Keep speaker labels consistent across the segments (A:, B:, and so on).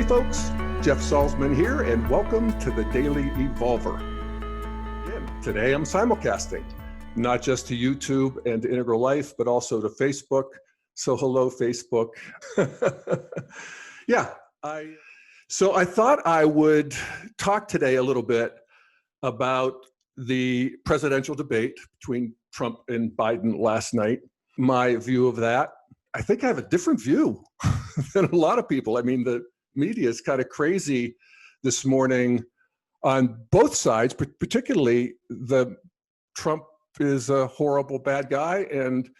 A: folks, Jeff Salzman here, and welcome to the Daily Evolver. Again, today I'm simulcasting, not just to YouTube and to Integral Life, but also to Facebook. So hello, Facebook. So I thought I would talk today a little bit about the presidential debate between Trump and Biden last night. My view of that. I think I have a different view than a lot of people. I mean, the media is kind of crazy this morning on both sides, particularly the Trump is a horrible bad guy. And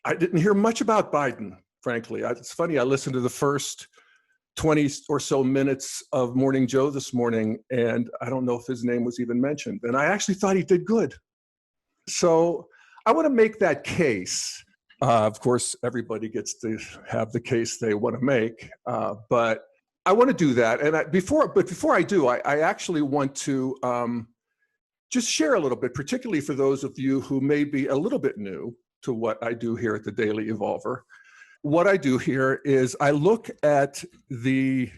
A: I didn't hear much about Biden, frankly. It's funny, I listened to the first 20 or so minutes of Morning Joe this morning, and I don't know if his name was even mentioned. And I actually thought he did good. So I want to make that case. Of course, everybody gets to have the case they want to make, but I want to do that. And before I do, I actually want to just share a little bit, particularly for those of you who may be a little bit new to what I do here at the Daily Evolver. What I do here is I look at the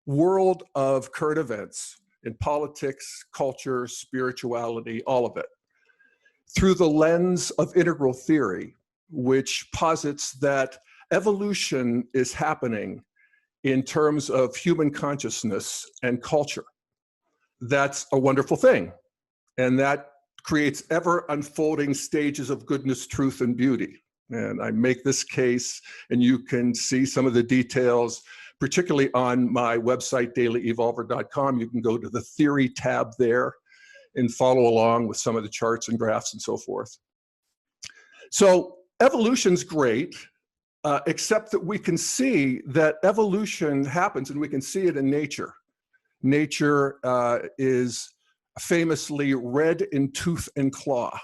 A: world of current events in politics, culture, spirituality, all of it, through the lens of integral theory, which posits that evolution is happening in terms of human consciousness and culture. That's a wonderful thing. And that creates ever unfolding stages of goodness, truth, and beauty. And I make this case, and you can see some of the details, particularly on my website, dailyevolver.com. You can go to the theory tab there and follow along with some of the charts and graphs and so forth. So evolution's great. Except that we can see that evolution happens, and we can see it in nature. Nature is famously red in tooth and claw.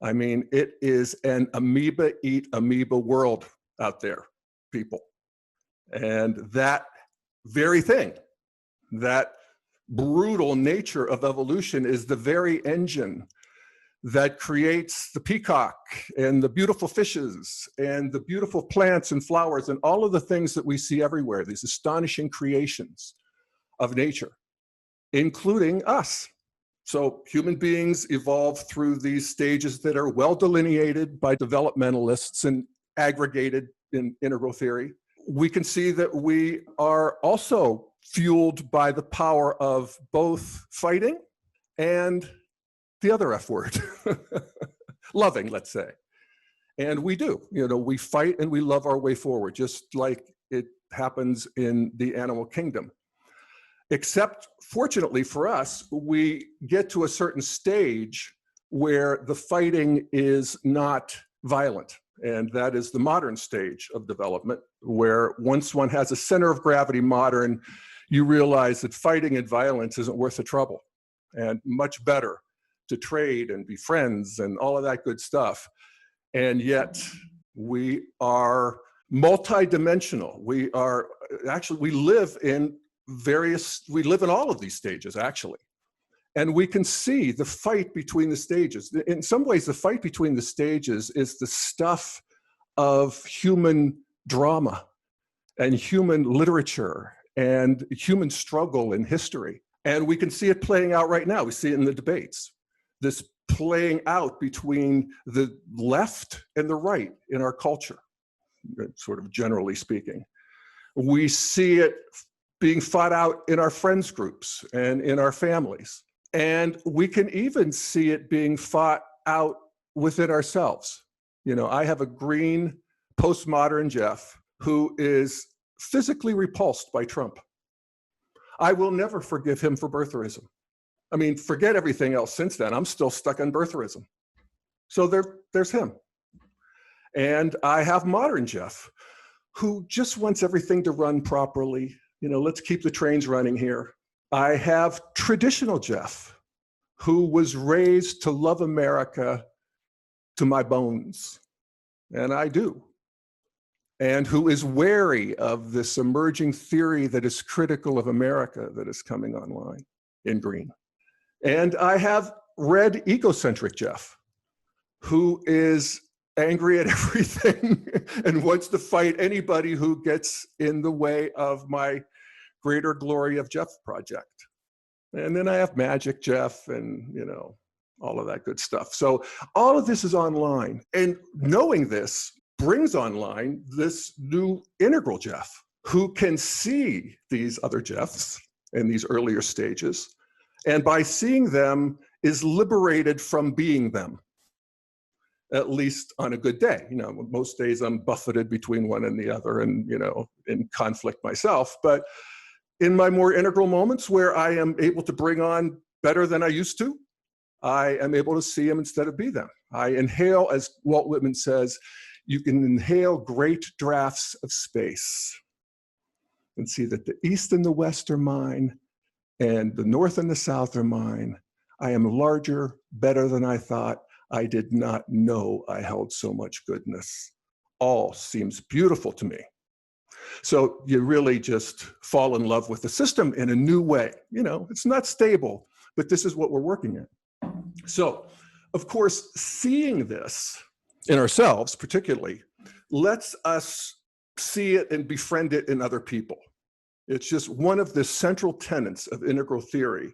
A: I mean, it is an amoeba eat amoeba world out there, people. And that very thing, that brutal nature of evolution, is the very engine that creates the peacock and the beautiful fishes and the beautiful plants and flowers and all of the things that we see everywhere, these astonishing creations of nature, including us. So human beings evolve through these stages that are well delineated by developmentalists and aggregated in integral theory. We can see that we are also fueled by the power of both fighting and the other F word, loving, let's say. And we do, we fight and we love our way forward, just like it happens in the animal kingdom. Except, fortunately for us, we get to a certain stage where the fighting is not violent. And that is the modern stage of development, where once one has a center of gravity modern, you realize that fighting and violence isn't worth the trouble, and much better to trade and be friends and all of that good stuff. And yet we are multidimensional. We live in all of these stages, actually. And we can see the fight between the stages. In some ways, the fight between the stages is the stuff of human drama and human literature and human struggle in history. And we can see it playing out right now. We see it in the debates. This playing out between the left and the right in our culture, sort of generally speaking. We see it being fought out in our friends groups and in our families. And we can even see it being fought out within ourselves. I have a green postmodern Jeff who is physically repulsed by Trump. I will never forgive him for birtherism. I mean, forget everything else since then. I'm still stuck on birtherism. So there's him. And I have modern Jeff, who just wants everything to run properly. Let's keep the trains running here. I have traditional Jeff, who was raised to love America to my bones. And I do. And who is wary of this emerging theory that is critical of America that is coming online in green. And I have red egocentric Jeff, who is angry at everything and wants to fight anybody who gets in the way of my Greater Glory of Jeff project. And then I have Magic Jeff and, all of that good stuff. So all of this is online. And knowing this brings online this new integral Jeff who can see these other Jeffs in these earlier stages. And by seeing them is liberated from being them, at least on a good day. Most days I'm buffeted between one and the other and, in conflict myself. But in my more integral moments where I am able to bring on better than I used to, I am able to see them instead of be them. I inhale, as Walt Whitman says, you can inhale great draughts of space and see that the East and the West are mine and the North and the South are mine. I am larger, better than I thought. I did not know I held so much goodness. All seems beautiful to me. So you really just fall in love with the system in a new way. It's not stable, but this is what we're working in. So, of course, seeing this in ourselves particularly lets us see it and befriend it in other people. It's just one of the central tenets of integral theory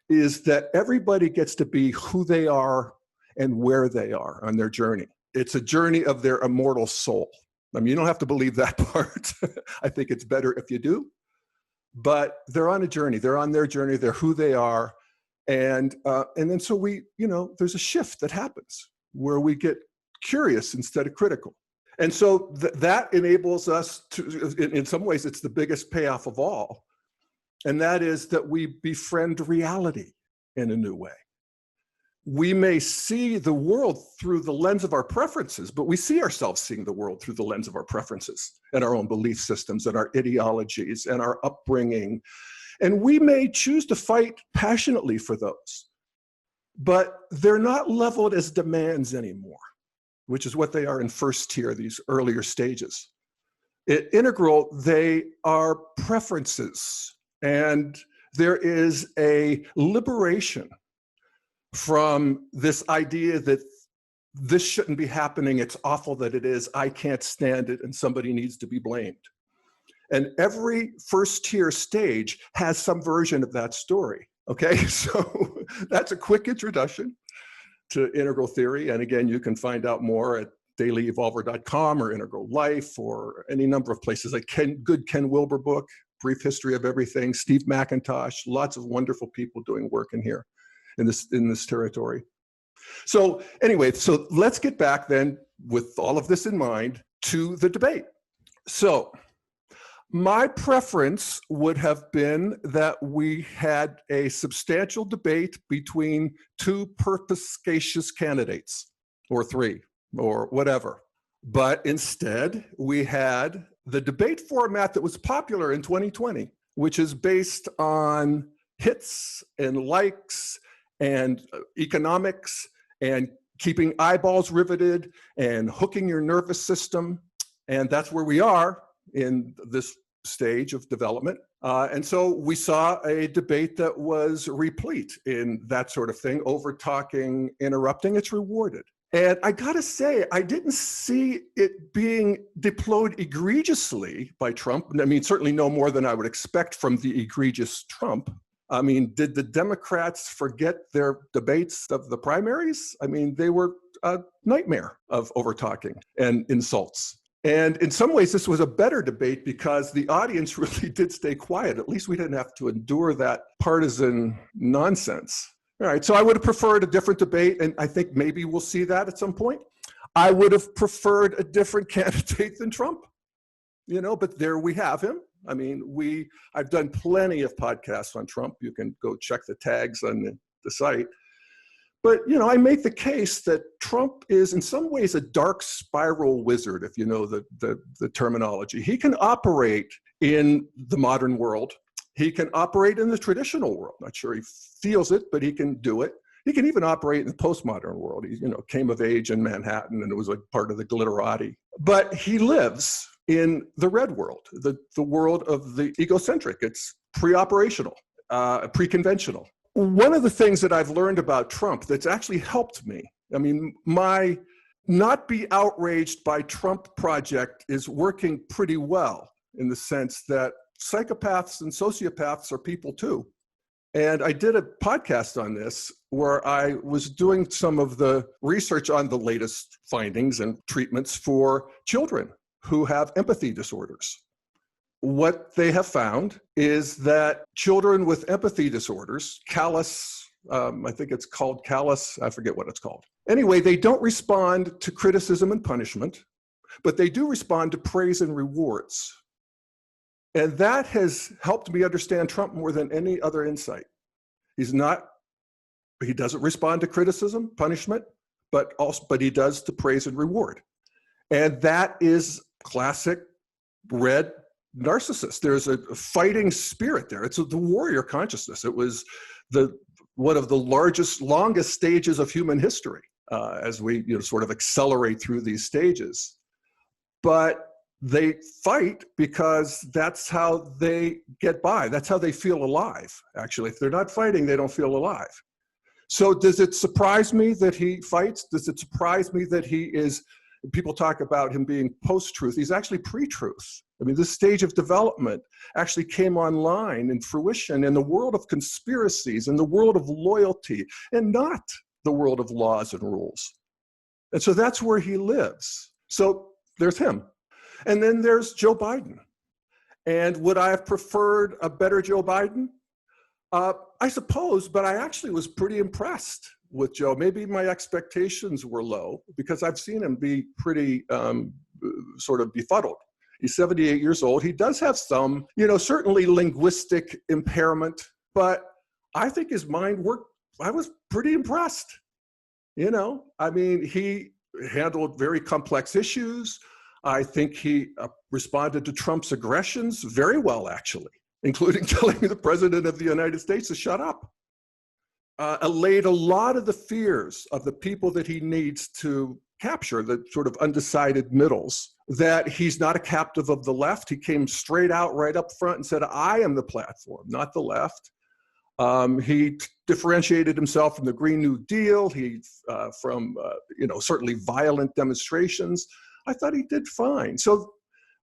A: is that everybody gets to be who they are and where they are on their journey. It's a journey of their immortal soul. You don't have to believe that part. I think it's better if you do. But they're on a journey. They're on their journey. They're who they are. And then so we, there's a shift that happens where we get curious instead of critical. And so that enables us to, in some ways, it's the biggest payoff of all. And that is that we befriend reality in a new way. We may see the world through the lens of our preferences, but we see ourselves seeing the world through the lens of our preferences and our own belief systems and our ideologies and our upbringing. And we may choose to fight passionately for those, but they're not leveled as demands anymore, which is what they are in first tier, these earlier stages. At integral, they are preferences, and there is a liberation from this idea that this shouldn't be happening, it's awful that it is, I can't stand it, and somebody needs to be blamed. And every first tier stage has some version of that story, okay? So that's a quick introduction to integral theory. And again, you can find out more at dailyevolver.com or Integral Life or any number of places, like good Ken Wilber book, Brief History of Everything, Steve McIntosh, lots of wonderful people doing work in here, in this territory. So anyway, so let's get back then with all of this in mind to the debate. So my preference would have been that we had a substantial debate between two perspicacious candidates, or three, or whatever. But instead, we had the debate format that was popular in 2020, which is based on hits and likes and economics and keeping eyeballs riveted and hooking your nervous system. And that's where we are in this stage of development. And so we saw a debate that was replete in that sort of thing, over talking, interrupting. It's rewarded. And I gotta say, I didn't see it being deployed egregiously by Trump. I mean, certainly no more than I would expect from the egregious Trump. I mean, did the Democrats forget their debates of the primaries? I mean, they were a nightmare of over-talking and insults. And in some ways, this was a better debate because the audience really did stay quiet. At least we didn't have to endure that partisan nonsense. All right, so I would have preferred a different debate, and I think maybe we'll see that at some point. I would have preferred a different candidate than Trump, but there we have him. I mean, I've done plenty of podcasts on Trump. You can go check the tags on the site. But, I make the case that Trump is in some ways a dark spiral wizard, if you know the terminology. He can operate in the modern world. He can operate in the traditional world. Not sure he feels it, but he can do it. He can even operate in the postmodern world. He, came of age in Manhattan, and it was like part of the glitterati. But he lives in the red world, the world of the egocentric. It's pre-operational, pre-conventional. One of the things that I've learned about Trump that's actually helped me, I mean, my not be outraged by Trump project is working pretty well, in the sense that psychopaths and sociopaths are people too. And I did a podcast on this where I was doing some of the research on the latest findings and treatments for children who have empathy disorders. What they have found is that children with empathy disorders, callous, I think it's called callous, I forget what it's called. Anyway, they don't respond to criticism and punishment, but they do respond to praise and rewards. And that has helped me understand Trump more than any other insight. He doesn't respond to criticism, punishment, but he does to praise and reward. And that is classic red narcissist. There's a fighting spirit there. It's the warrior consciousness. It was one of the longest stages of human history as we sort of accelerate through these stages. But they fight because that's how they get by. That's how they feel alive, actually. If they're not fighting, they don't feel alive. So does it surprise me that he fights? Does it surprise me that he is, people talk about him being post-truth. He's actually pre-truth. I mean, this stage of development actually came online in fruition in the world of conspiracies, in the world of loyalty, and not the world of laws and rules. And so that's where he lives. So there's him. And then there's Joe Biden. And would I have preferred a better Joe Biden? I suppose, but I actually was pretty impressed with Joe. Maybe my expectations were low because I've seen him be pretty sort of befuddled. He's 78 years old. He does have some, certainly linguistic impairment, but I think his mind worked. I was pretty impressed. I mean, he handled very complex issues. I think he responded to Trump's aggressions very well, actually, including telling the president of the United States to shut up. Allayed a lot of the fears of the people that he needs to capture, the sort of undecided middles, that he's not a captive of the left. He came straight out right up front and said, I am the platform, not the left. He differentiated himself from the Green New Deal, from certainly violent demonstrations. I thought he did fine. So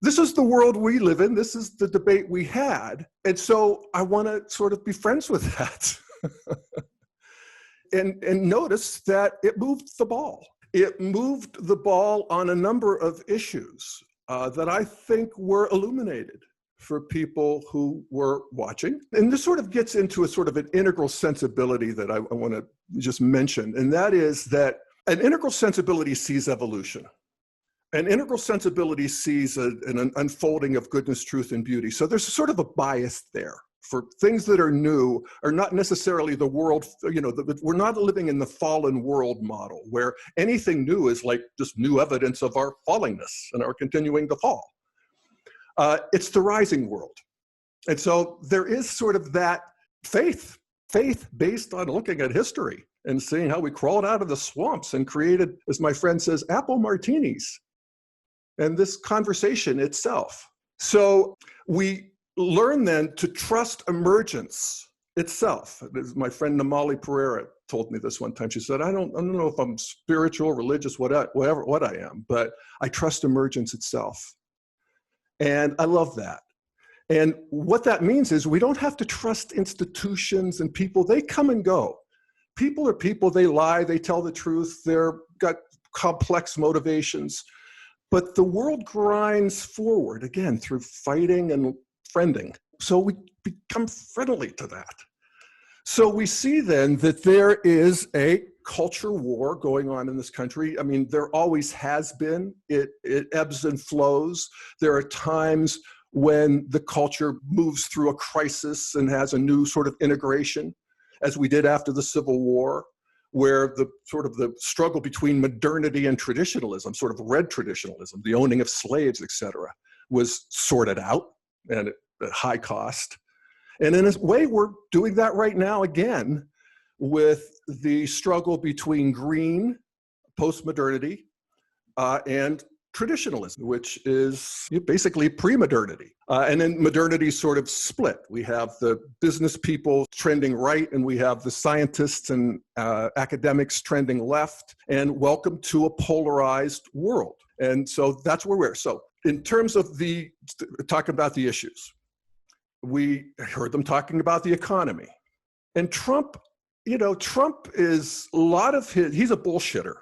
A: this is the world we live in. This is the debate we had. And so I want to sort of be friends with that and notice that it moved the ball. It moved the ball on a number of issues that I think were illuminated for people who were watching. And this sort of gets into a sort of an integral sensibility that I want to just mention. And that is that an integral sensibility sees evolution. An integral sensibility sees an unfolding of goodness, truth, and beauty. So there's sort of a bias there for things that are new are not necessarily the world, we're not living in the fallen world model where anything new is like just new evidence of our fallingness and our continuing to fall. It's the rising world. And so there is sort of that faith based on looking at history and seeing how we crawled out of the swamps and created, as my friend says, apple martinis. And this conversation itself. So we learn then to trust emergence itself. As my friend Namali Pereira told me this one time. She said, I don't know if I'm spiritual, religious, what I am, but I trust emergence itself. And I love that. And what that means is we don't have to trust institutions and people. They come and go. People are people. They lie. They tell the truth. They've got complex motivations. But the world grinds forward, again, through fighting and friending. So we become friendly to that. So we see then that there is a culture war going on in this country. I mean, there always has been. It ebbs and flows. There are times when the culture moves through a crisis and has a new sort of integration, as we did after the Civil War, where the sort of the struggle between modernity and traditionalism, sort of red traditionalism, the owning of slaves, et cetera, was sorted out and at high cost. And in a way, we're doing that right now again with the struggle between green, post-modernity, and traditionalism, which is basically pre-modernity. And then modernity sort of split. We have the business people trending right, and we have the scientists and academics trending left, and welcome to a polarized world. And so that's where we're. So in terms of talking about the issues, we heard them talking about the economy. And Trump, Trump is he's a bullshitter,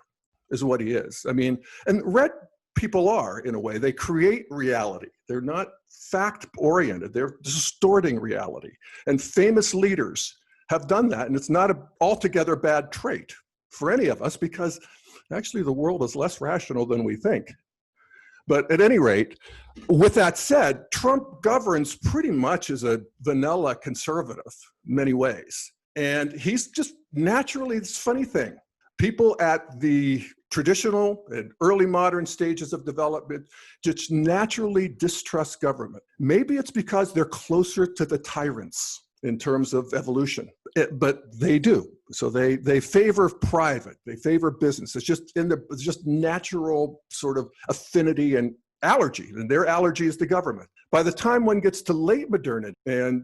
A: is what he is. I mean, and red people are, in a way. They create reality. They're not fact-oriented. They're distorting reality. And famous leaders have done that, and it's not an altogether bad trait for any of us, because actually the world is less rational than we think. But at any rate, with that said, Trump governs pretty much as a vanilla conservative in many ways. And he's just naturally, this funny thing, people at the traditional and early modern stages of development just naturally distrust government. Maybe it's because they're closer to the tyrants in terms of evolution, but they do. So they favor private, they favor business. It's just natural sort of affinity and allergy, and their allergy is to government. By the time one gets to late modernity and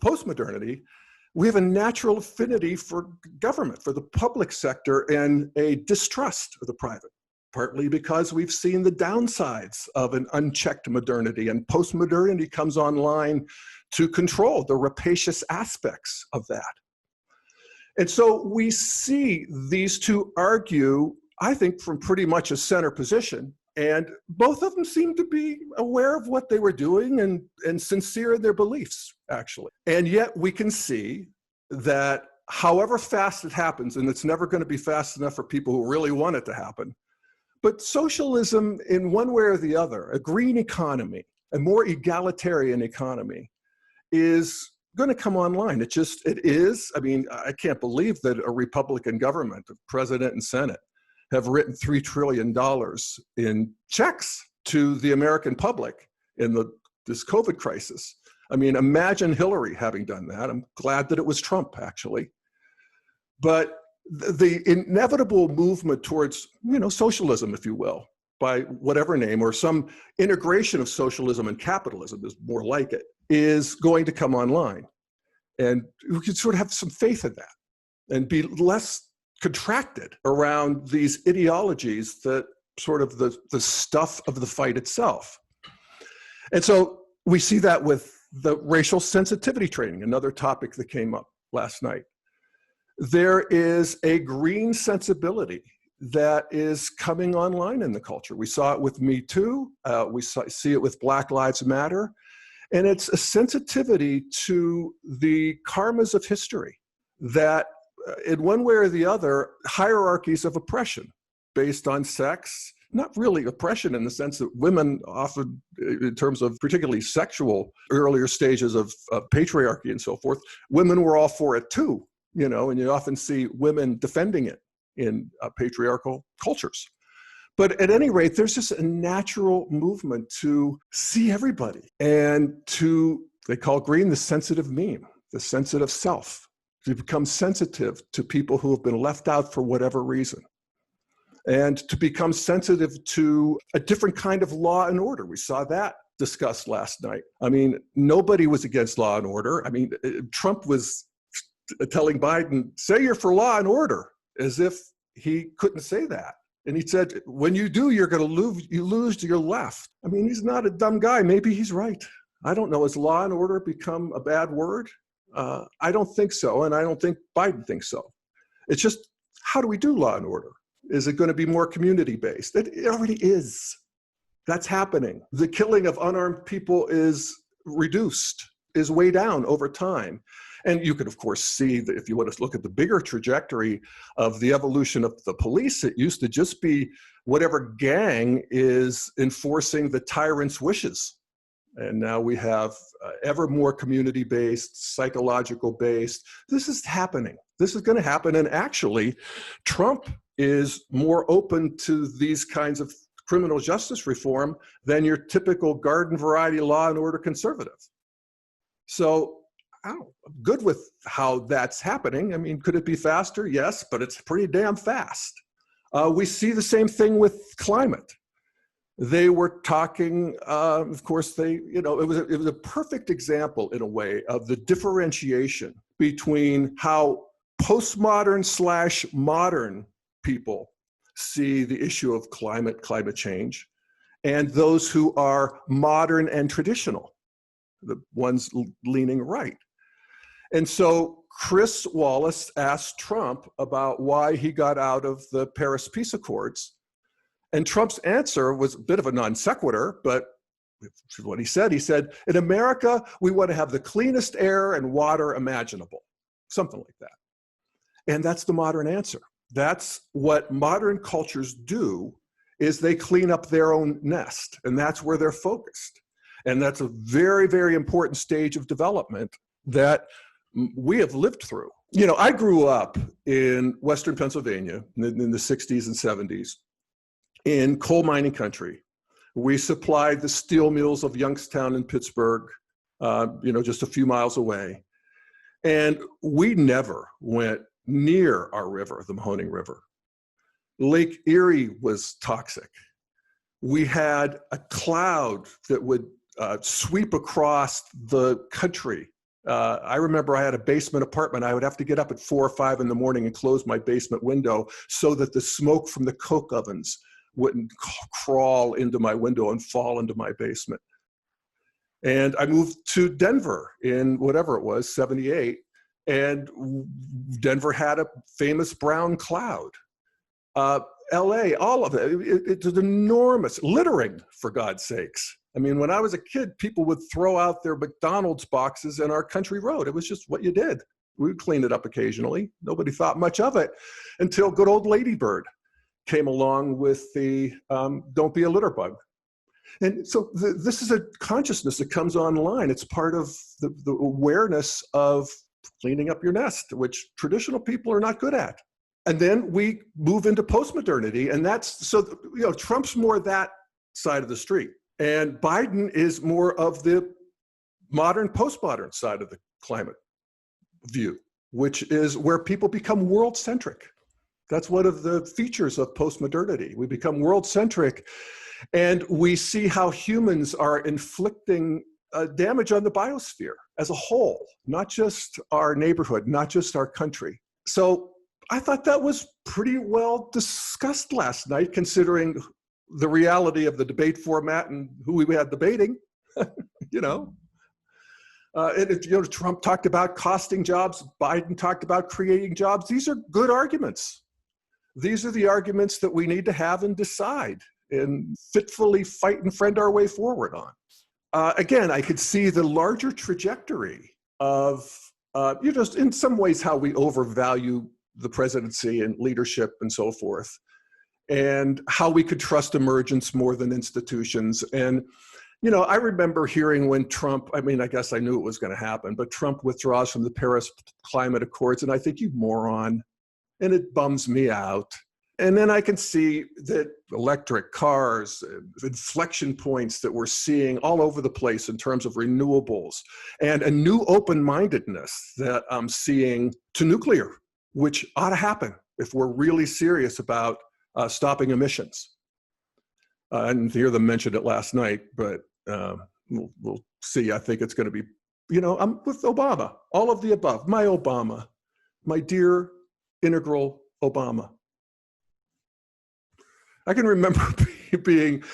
A: post-modernity, we have a natural affinity for government, for the public sector, and a distrust of the private, partly because we've seen the downsides of an unchecked modernity, and post-modernity comes online to control the rapacious aspects of that. And so we see these two argue, I think, from pretty much a center position, and both of them seem to be aware of what they were doing and sincere in their beliefs, actually. And yet we can see that however fast it happens, and it's never going to be fast enough for people who really want it to happen, but socialism in one way or the other, a green economy, a more egalitarian economy, is going to come online. It is. I mean, I can't believe that a Republican government, the president and Senate, have written $3 trillion in checks to the American public in this COVID crisis. I mean, imagine Hillary having done that. I'm glad that it was Trump, actually. But the inevitable movement towards, socialism, if you will, by whatever name, or some integration of socialism and capitalism is more like it, is going to come online. And we can sort of have some faith in that and be less contracted around these ideologies that sort of the stuff of the fight itself. And so we see that with the racial sensitivity training, another topic that came up last night. There is a green sensibility that is coming online in the culture. We saw it with Me Too. We see it with Black Lives Matter. And it's a sensitivity to the karmas of history that, in one way or the other, hierarchies of oppression based on sex, not really oppression in the sense that women often, in terms of particularly sexual earlier stages of patriarchy and so forth, women were all for it too, and you often see women defending it in patriarchal cultures. But at any rate, there's just a natural movement to see everybody and they call green the sensitive meme, the sensitive self, to become sensitive to people who have been left out for whatever reason, and to become sensitive to a different kind of law and order. We saw that discussed last night. I mean, nobody was against law and order. I mean, Trump was telling Biden, say you're for law and order, as if he couldn't say that. And he said, when you do, you're going to lose to your left. I mean, he's not a dumb guy. Maybe he's right. I don't know. Has law and order become a bad word? I don't think so. And I don't think Biden thinks so. It's just, how do we do law and order? Is it going to be more community-based? It already is. That's happening. The killing of unarmed people is reduced, is way down over time. And you could, of course, see that if you want to look at the bigger trajectory of the evolution of the police, it used to just be whatever gang is enforcing the tyrant's wishes. And now we have ever more community-based, psychological-based. This is happening. This is going to happen. And actually, Trump is more open to these kinds of criminal justice reform than your typical garden variety law and order conservative. So I'm good with how that's happening. I mean, could it be faster? Yes, but it's pretty damn fast. We see the same thing with climate. They were talking, of course, it was a perfect example in a way of the differentiation between how postmodern/modern people see the issue of climate change and those who are modern and traditional. the ones leaning right. And so Chris Wallace asked Trump about why he got out of the Paris Peace Accords. And Trump's answer was a bit of a non sequitur, but what he said, in America, we want to have the cleanest air and water imaginable, something like that. And that's the modern answer. That's what modern cultures do, is they clean up their own nest, and that's where they're focused. And that's a very, very important stage of development that we have lived through. You know, I grew up in Western Pennsylvania in the 60s and 70s in coal mining country. We supplied the steel mills of Youngstown and Pittsburgh, just a few miles away. And we never went near our river, the Mahoning River. Lake Erie was toxic. We had a cloud that would sweep across the country. I remember I had a basement apartment. I would have to get up at 4 or 5 in the morning and close my basement window so that the smoke from the coke ovens wouldn't crawl into my window and fall into my basement. And I moved to Denver in whatever it was, 78, and Denver had a famous brown cloud. LA, all of it, it's enormous, littering, for God's sakes. I mean, when I was a kid, people would throw out their McDonald's boxes in our country road. It was just what you did. We would clean it up occasionally. Nobody thought much of it until good old Lady Bird came along with the don't be a litter bug. And so this is a consciousness that comes online. It's part of the awareness of cleaning up your nest, which traditional people are not good at. And then we move into postmodernity, and that's, so, Trump's more that side of the street. And Biden is more of the modern, postmodern side of the climate view, which is where people become world-centric. That's one of the features of postmodernity. We become world-centric, and we see how humans are inflicting damage on the biosphere as a whole, not just our neighborhood, not just our country. So I thought that was pretty well discussed last night, considering the reality of the debate format and who we had debating. Trump talked about costing jobs. Biden talked about creating jobs. These are good arguments. These are the arguments that we need to have and decide and fitfully fight and friend our way forward on. Again, I could see the larger trajectory of, just in some ways how we overvalue the presidency and leadership and so forth, and how we could trust emergence more than institutions. And, I remember hearing when Trump, I guess I knew it was going to happen, but Trump withdraws from the Paris Climate Accords, and I think, you moron, and it bums me out. And then I can see that electric cars, inflection points that we're seeing all over the place in terms of renewables, and a new open-mindedness that I'm seeing to nuclear, which ought to happen if we're really serious about stopping emissions. I didn't hear them mention it last night, but we'll see. I think it's going to be, I'm with Obama, all of the above. My Obama, my dear integral Obama. I can remember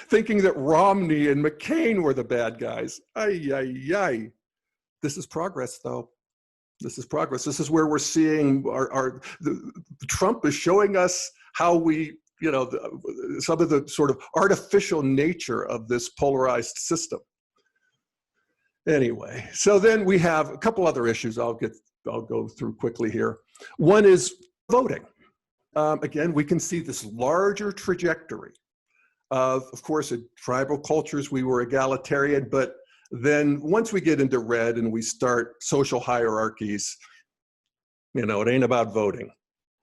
A: thinking that Romney and McCain were the bad guys. Ay. This is progress, though. This is progress. This is where we're seeing Trump is showing us how we, some of the sort of artificial nature of this polarized system. Anyway, so then we have a couple other issues I'll go through quickly here. One is voting. Again, we can see this larger trajectory of course, in tribal cultures, we were egalitarian, but then once we get into red and we start social hierarchies, it ain't about voting.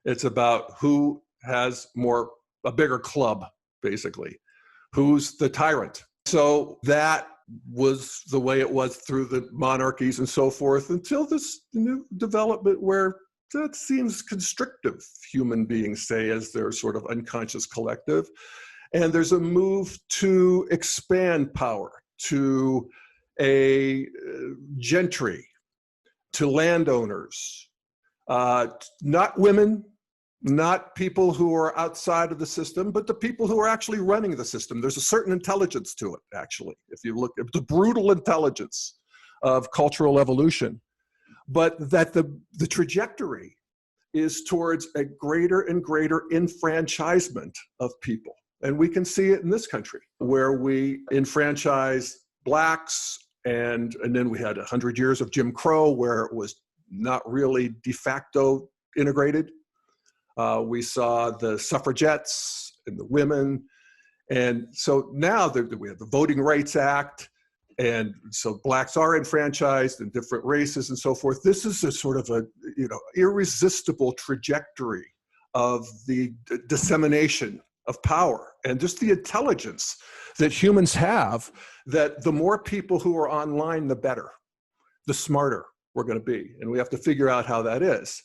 A: It's about who has a bigger club, basically, who's the tyrant. So that was the way it was through the monarchies and so forth until this new development where that seems constrictive, human beings say, as their sort of unconscious collective. And there's a move to expand power to a gentry, to landowners, not women, not people who are outside of the system, but the people who are actually running the system. There's a certain intelligence to it, actually. If you look at the brutal intelligence of cultural evolution, but that the trajectory is towards a greater and greater enfranchisement of people. And we can see it in this country, where we enfranchise blacks, and then we had 100 years of Jim Crow, where it was not really de facto integrated. We saw the suffragettes and the women. And so now we have the Voting Rights Act, and so blacks are enfranchised in different races and so forth. This is a sort of a, irresistible trajectory of the dissemination of power and just the intelligence that humans have, that the more people who are online, the better, the smarter we're going to be. And we have to figure out how that is.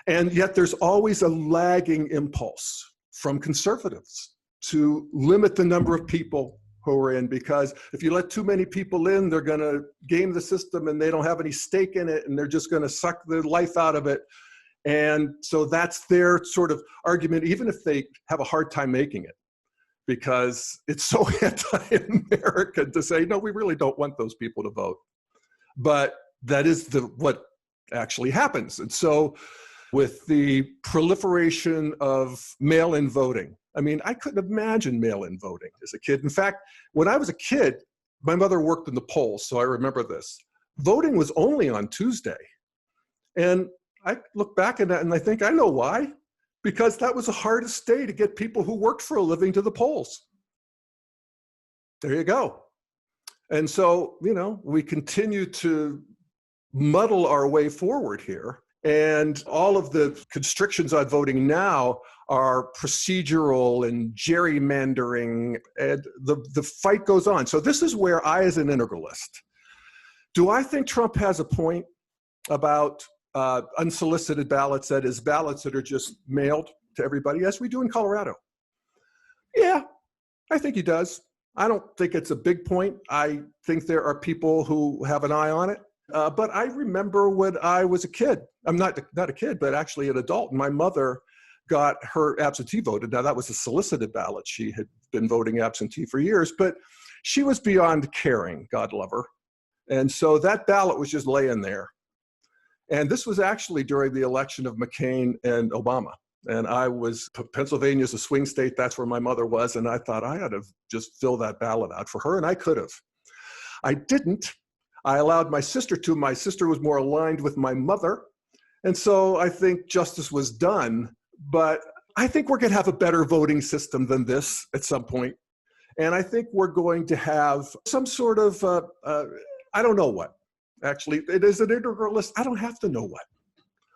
A: And yet there's always a lagging impulse from conservatives to limit the number of people who are in, because if you let too many people in, they're going to game the system and they don't have any stake in it, and they're just going to suck the life out of it. And so that's their sort of argument, even if they have a hard time making it, because it's so anti-American to say, no, we really don't want those people to vote. But that is what actually happens. And so with the proliferation of mail-in voting, I mean, I couldn't imagine mail-in voting as a kid. In fact, when I was a kid, my mother worked in the polls, so I remember this. Voting was only on Tuesday. And I look back at that and I think, I know why. Because that was the hardest day to get people who worked for a living to the polls. There you go. And so, we continue to muddle our way forward here. And all of the constrictions on voting now are procedural and gerrymandering, and the fight goes on. So this is where I, as an integralist, do I think Trump has a point about unsolicited ballots, that is, ballots that are just mailed to everybody, as we do in Colorado? Yeah, I think he does. I don't think it's a big point. I think there are people who have an eye on it. But I remember when I was a kid, I'm not a kid, but actually an adult, my mother got her absentee voted. Now, that was a solicited ballot. She had been voting absentee for years, but she was beyond caring, God love her. And so that ballot was just laying there. And this was actually during the election of McCain and Obama. And Pennsylvania's a swing state. That's where my mother was. And I thought I ought to just fill that ballot out for her. And I could have. I didn't. I allowed my sister to. My sister was more aligned with my mother. And so I think justice was done. But I think we're going to have a better voting system than this at some point. And I think we're going to have some sort of, I don't know what. Actually, it is an integralist. I don't have to know what.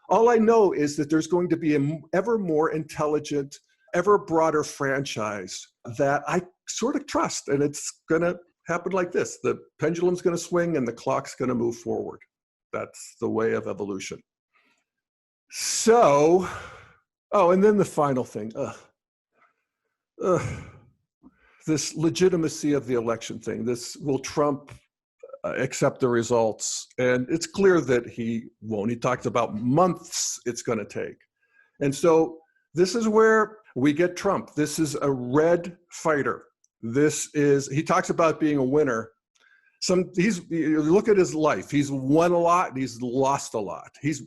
A: All I know is that there's going to be an ever more intelligent, ever broader franchise that I sort of trust. And it's going to happen like this. The pendulum's going to swing and the clock's going to move forward. That's the way of evolution. So, and then the final thing. This legitimacy of the election thing. Will Trump accept the results? And it's clear that he won't. He talks about months it's going to take. And so this is where we get Trump. This is a red fighter. He talks about being a winner. You look at his life. He's won a lot and he's lost a lot. He's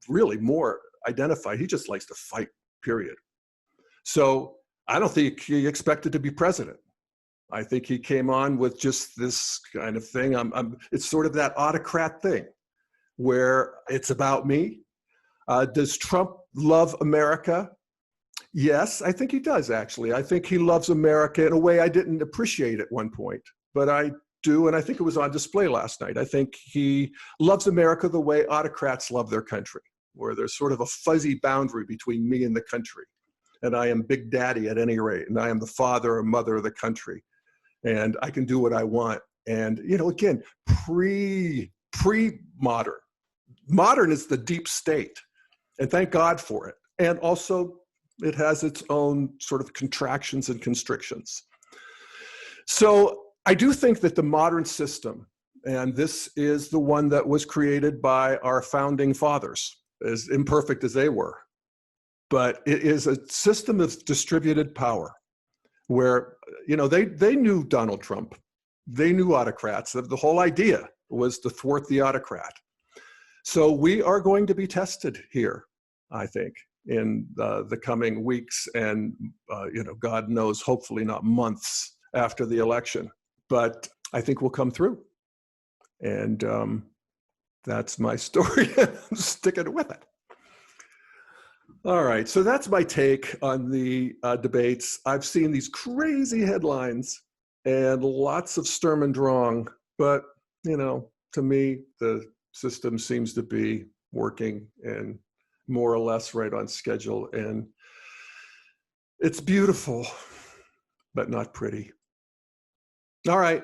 A: really more identified. He just likes to fight, period. So I don't think he expected to be president. I think he came on with just this kind of thing. It's sort of that autocrat thing where it's about me. Does Trump love America? Yes, I think he does, actually. I think he loves America in a way I didn't appreciate at one point, but I do, and I think it was on display last night. I think he loves America the way autocrats love their country, where there's sort of a fuzzy boundary between me and the country. And I am Big Daddy at any rate, and I am the father or mother of the country. And I can do what I want. And, again, pre-modern. Modern is the deep state. And thank God for it. And also, it has its own sort of contractions and constrictions. So I do think that the modern system, and this is the one that was created by our founding fathers, as imperfect as they were, but it is a system of distributed power, where, they knew Donald Trump. They knew autocrats. The whole idea was to thwart the autocrat. So we are going to be tested here, I think, in the coming weeks and, God knows, hopefully not months after the election. But I think we'll come through. And that's my story. I'm sticking with it. All right, so that's my take on the debates. I've seen these crazy headlines and lots of Sturm und Drang, but, to me, the system seems to be working and more or less right on schedule. And it's beautiful, but not pretty. All right.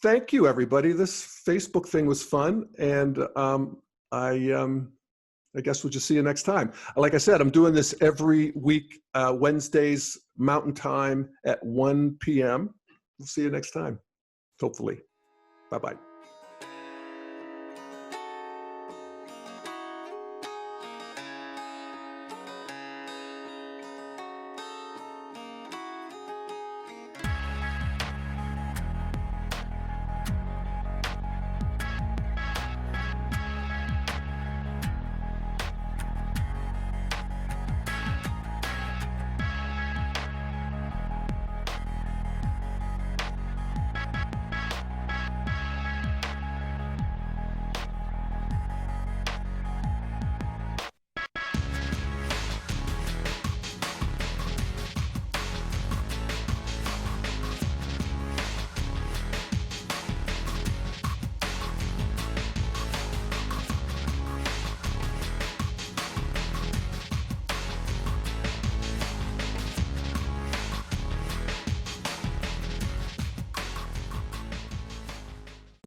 A: Thank you, everybody. This Facebook thing was fun. And I guess we'll just see you next time. Like I said, I'm doing this every week, Wednesdays, Mountain Time at 1 p.m. We'll see you next time, hopefully. Bye-bye.